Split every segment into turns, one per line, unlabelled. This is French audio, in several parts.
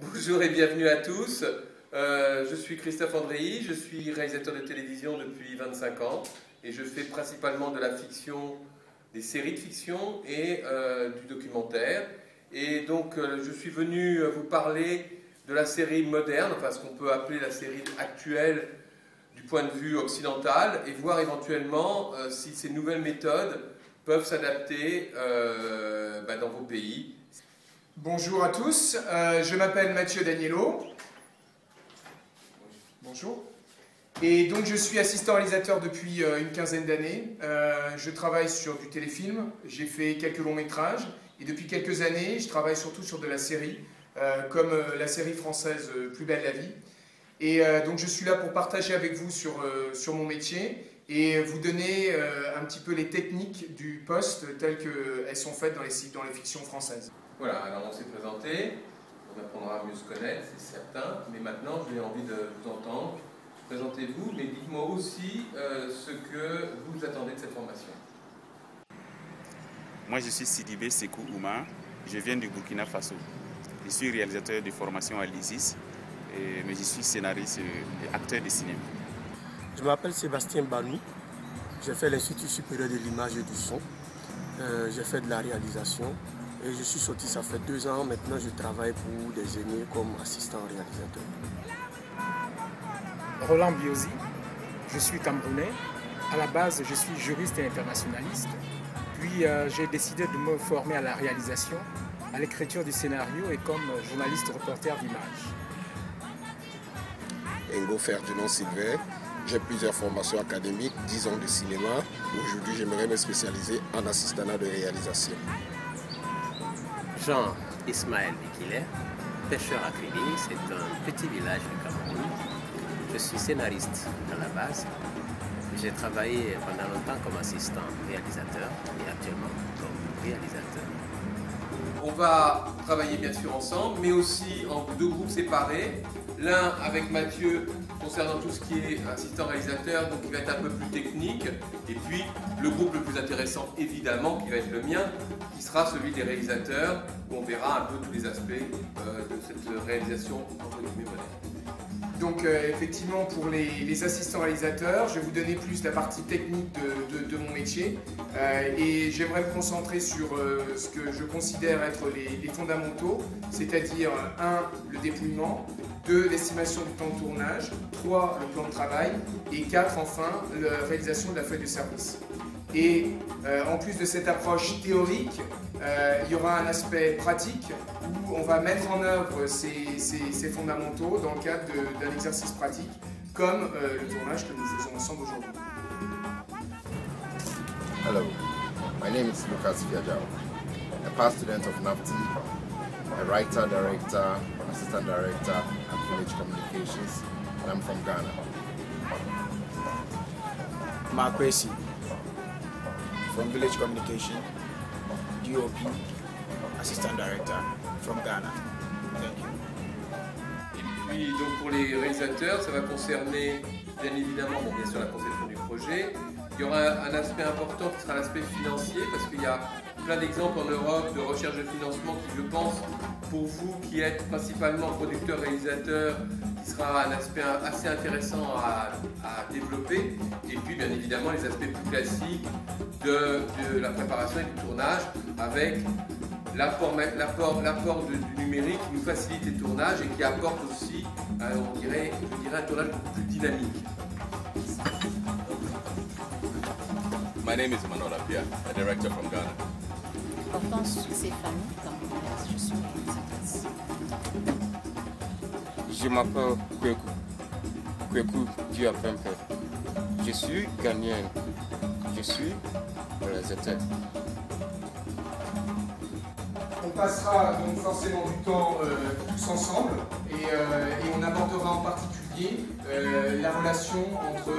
Bonjour et bienvenue à tous. Je suis Christophe Andréi, je suis réalisateur de télévision depuis 25 ans et je fais principalement de la fiction, des séries de fiction et du documentaire. Et donc je suis venu vous parler de la série moderne, enfin ce qu'on peut appeler la série actuelle du point de vue occidental et voir éventuellement si ces nouvelles méthodes peuvent s'adapter dans vos pays.
Bonjour à tous, je m'appelle Mathieu Daniello. Bonjour. Et donc je suis assistant réalisateur depuis une quinzaine d'années. Je travaille sur du téléfilm, j'ai fait quelques longs métrages et depuis quelques années je travaille surtout sur de la série, comme la série française Plus belle la vie. Et donc je suis là pour partager avec vous sur mon métier et vous donner un petit peu les techniques du poste telles qu'elles sont faites dans les fictions françaises.
Voilà, alors on s'est présenté, on apprendra à mieux se connaître, c'est certain, mais maintenant j'ai envie de vous entendre. Présentez-vous, mais dites-moi aussi ce que vous attendez de cette formation.
Moi je suis Sidibé Sekou Oumar, je viens du Burkina Faso. Je suis réalisateur de formation à l'ISIS, mais je suis scénariste et acteur de cinéma.
Je m'appelle Sébastien Banou, j'ai fait l'Institut supérieur de l'image et du son, j'ai fait de la réalisation. Et je suis sorti, ça fait 2 ans. Maintenant, je travaille pour des aînés comme assistant réalisateur.
Roland Biosi, je suis camerounais. À la base, je suis juriste et internationaliste. Puis, j'ai décidé de me former à la réalisation, à l'écriture du scénario et comme journaliste reporter d'image.
Engo Ferdinand Sylvain, j'ai plusieurs formations académiques, 10 ans de cinéma. Aujourd'hui, j'aimerais me spécialiser en assistanat de réalisation.
Jean Ismaël Bikile, pêcheur à Crédit, c'est un petit village du Cameroun. Je suis scénariste à la base. J'ai travaillé pendant longtemps comme assistant réalisateur et actuellement comme réalisateur.
On va travailler bien sûr ensemble, mais aussi en 2 groupes séparés. L'un avec Mathieu concernant tout ce qui est assistant réalisateur, donc qui va être un peu plus technique. Et puis le groupe le plus intéressant évidemment, qui va être le mien, qui sera celui des réalisateurs, où on verra un peu tous les aspects de cette réalisation entre guillemets moderne.
Donc effectivement pour les assistants réalisateurs, je vais vous donner plus la partie technique de mon métier et j'aimerais me concentrer sur ce que je considère être les fondamentaux, c'est-à-dire 1. Le dépouillement, 2. L'estimation du temps de tournage, 3. Le plan de travail et 4. Enfin la réalisation de la feuille de service. Et en plus de cette approche théorique, il y aura un aspect pratique où on va mettre en œuvre ces fondamentaux dans le cadre d'un exercice pratique comme le tournage que nous faisons ensemble aujourd'hui.
Hello, my name is Lucas Fiajao, a past student of NAFTI, a writer, director, assistant director at Village Communications, and I'm from Ghana.
Mark Kwesi, from Village Communication, DOP, Assistant Director, from Ghana. Thank you.
Et puis donc pour les réalisateurs, ça va concerner bien évidemment bien sûr la conception du projet. Il y aura un aspect important qui sera l'aspect financier, parce qu'il y a plein d'exemples en Europe de recherche de financement qui, je pense, pour vous qui êtes principalement producteur-réalisateur, qui sera un aspect assez intéressant à développer. Et puis bien évidemment les aspects plus classiques de la préparation et du tournage, avec l'apport du numérique qui nous facilite les tournages et qui apporte aussi, je dirais un tournage beaucoup plus dynamique.
My name is Emmanuel Apia, a director from Ghana.
Hortense Stéphanie, camerounaise, je suis réalisatrice.
Je m'appelle Kweku Diapempe. Je suis ghanéenne. Je suis réalisateur.
On passera donc forcément du temps tous ensemble et on abordera en particulier la relation entre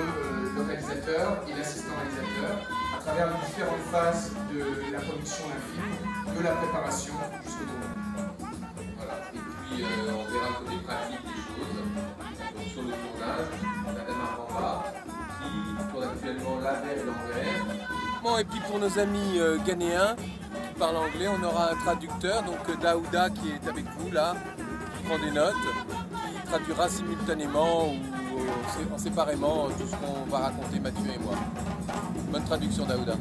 le réalisateur et l'assistant réalisateur à travers les différentes phases de la production d'un film, de la préparation jusqu'au tournage.
Voilà. Et puis on verra le côté pratique des choses. Donc sur le tournage, Madame Arvamba qui tourne actuellement l'avers et l'envers. Bon, et puis pour nos amis ghanéens qui parlent anglais, on aura un traducteur, donc Daouda qui est avec vous là, qui prend des notes, qui traduira simultanément ou séparément tout ce qu'on va raconter Mathieu et moi. Bonne traduction Daouda.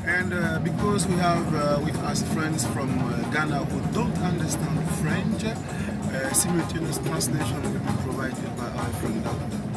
And because we have with us friends from Ghana who don't understand French, simultaneous translation will be provided by our friend Daouda.